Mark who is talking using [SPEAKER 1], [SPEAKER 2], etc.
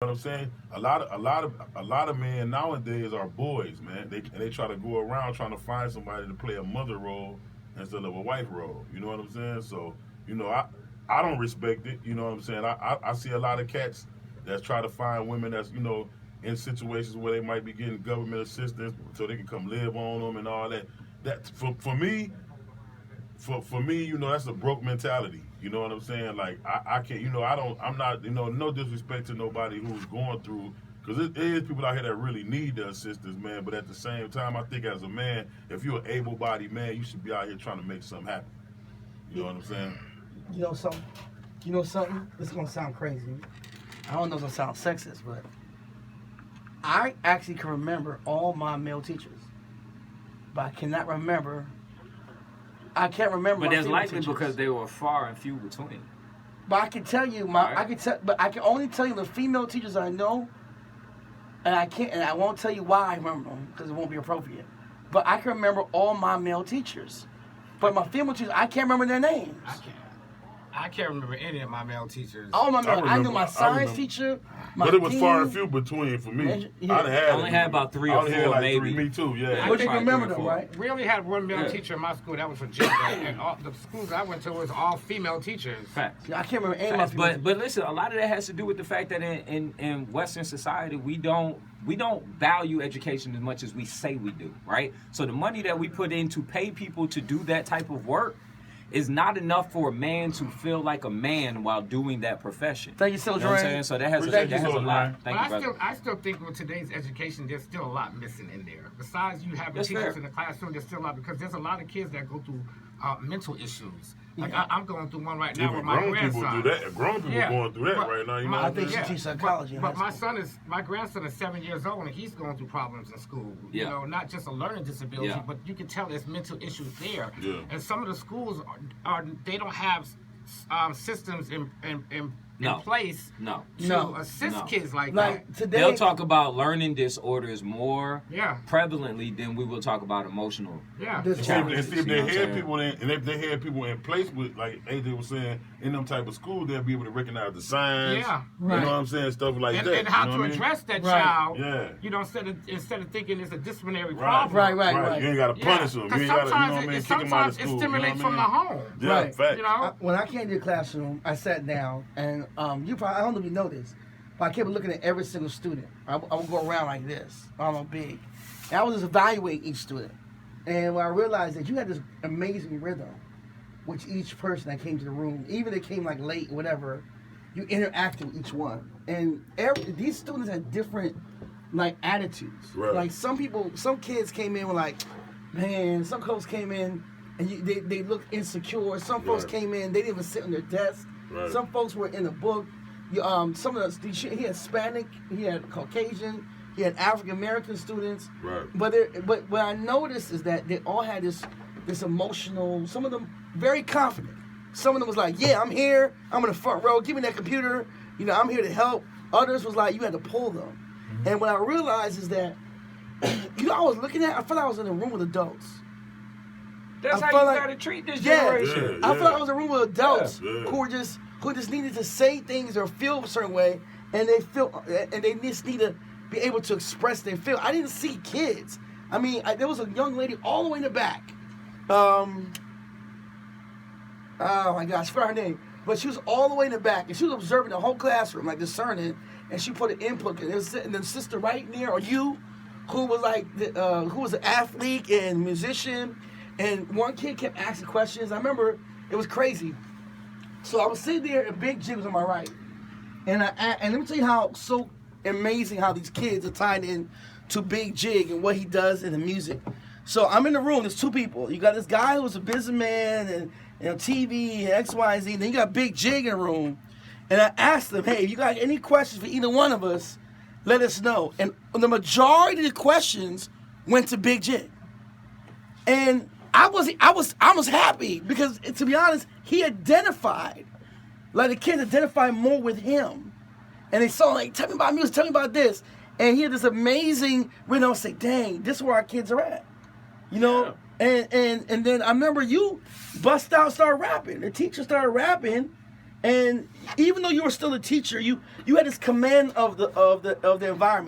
[SPEAKER 1] what I'm saying? A lot of men nowadays are boys, man. They try to go around trying to find somebody to play a mother role instead of a wife role. You know what I'm saying? So, I don't respect it. You know what I'm saying? I see a lot of cats that try to find women that's, in situations where they might be getting government assistance so they can come live on them and all that. That for me, that's a broke mentality. You know what I'm saying? Like I can't, I'm not, no disrespect to nobody who's going through, because it is people out here that really need the assistance, man. But at the same time, I think as a man, if you're an able-bodied man, you should be out here trying to make something happen. You know what I'm saying?
[SPEAKER 2] You know something? This is gonna sound crazy. I don't know if it's gonna sound sexist, but I actually can remember all my male teachers, but I can't remember.
[SPEAKER 3] But that's likely because they were far and few between.
[SPEAKER 2] But I can tell you, but I can only tell you the female teachers I know, and I won't tell you why I remember them because it won't be appropriate. But I can remember all my male teachers, but my female teachers I can't remember their names.
[SPEAKER 4] I can't remember any of my male teachers.
[SPEAKER 2] Oh my God! I knew my science teacher.
[SPEAKER 1] But it was far and few between for me.
[SPEAKER 2] Yeah.
[SPEAKER 3] I only had about 3 or 4, maybe.
[SPEAKER 1] Me too, yeah.
[SPEAKER 2] But you remember them, right?
[SPEAKER 4] We only had one male teacher in my school. That was for gender, and all the schools I went to was all female teachers.
[SPEAKER 3] Facts.
[SPEAKER 2] I can't remember any of my female.
[SPEAKER 3] But listen, a lot of that has to do with the fact that in Western society we don't value education as much as we say we do, right? So the money that we put in to pay people to do that type of work is not enough for a man to feel like a man while doing that profession.
[SPEAKER 2] Thank you so much.
[SPEAKER 3] You know what I'm saying? So that has a lot.
[SPEAKER 4] I still think with today's education, there's still a lot missing in there. Besides you having teachers in the classroom, there's still a lot, because there's a lot of kids that go through mental issues. Like I'm going through one right now with my grandson.
[SPEAKER 1] Grown people do that. Grown people going through that right now. You know
[SPEAKER 2] I think you teach psychology.
[SPEAKER 4] But my grandson is 7 years old and he's going through problems in school.
[SPEAKER 3] Yeah.
[SPEAKER 4] You know, not just a learning disability, but you can tell there's mental issues there. Yeah. And some of the schools they don't have systems in place to assist kids like that.
[SPEAKER 2] Today,
[SPEAKER 3] they'll talk about learning disorders more prevalently than we will talk about emotional.
[SPEAKER 1] Yeah. And see if they had people if they had people in place with, like AJ was saying, in them type of schools, they'll be able to recognize the signs. Yeah. Right. You know what I'm saying? Stuff like that.
[SPEAKER 4] And how to address that child. Yeah. You know, instead of thinking it's a disciplinary problem.
[SPEAKER 2] Right.
[SPEAKER 1] You ain't got to punish them. You ain't got to, kick them out of school.
[SPEAKER 4] It stimulates from the home.
[SPEAKER 1] Yeah, right. Fact.
[SPEAKER 4] You know?
[SPEAKER 2] When I came to the classroom, I sat down and I don't know if you know this, but I kept looking at every single student. I would go around like this. I'm big. And I was just evaluating each student. And when I realized that you had this amazing rhythm with each person that came to the room, even if they came like late, whatever, you interacted with each one. And these students had different like attitudes. Right. Like some kids came in with like, man, some folks came in and they looked insecure. Some folks came in, they didn't even sit on their desk. Right. Some folks were in the book. Some of he had Hispanic, he had Caucasian, he had African American students. Right. But what I noticed is that they all had this emotional. Some of them very confident. Some of them was like, "Yeah, I'm here. I'm in the front row. Give me that computer. You know, I'm here to help." Others was like, "You had to pull them." Mm-hmm. And what I realized is that, I was looking at. I felt like I was in a room with adults.
[SPEAKER 3] That's how you gotta treat this generation.
[SPEAKER 2] I felt like I was in a room with adults who just needed to say things or feel a certain way, and they just need to be able to express their feel. I didn't see kids. I mean, there was a young lady all the way in the back. Oh my gosh, I forgot her name. But she was all the way in the back, and she was observing the whole classroom, like discerning, and she put an input. And the sister right near, or you, who was like, who was an athlete and musician. And one kid kept asking questions. I remember it was crazy. So I was sitting there, and Bigg Jigg was on my right. And let me tell you how so amazing how these kids are tied in to Bigg Jigg and what he does in the music. So I'm in the room. There's two people. You got this guy who's a businessman and TV and X, Y, and Z. And then you got Bigg Jigg in the room. And I asked them, hey, if you got any questions for either one of us, let us know. And the majority of the questions went to Bigg Jigg. And I was happy because, to be honest, he identified, like the kids identified more with him. And they saw, like, tell me about music, tell me about this. And he had this amazing rhythm. I was like, dang, this is where our kids are at. You know? Yeah. And then I remember you bust out, started rapping. The teacher started rapping. And even though you were still a teacher, you had this command of the environment.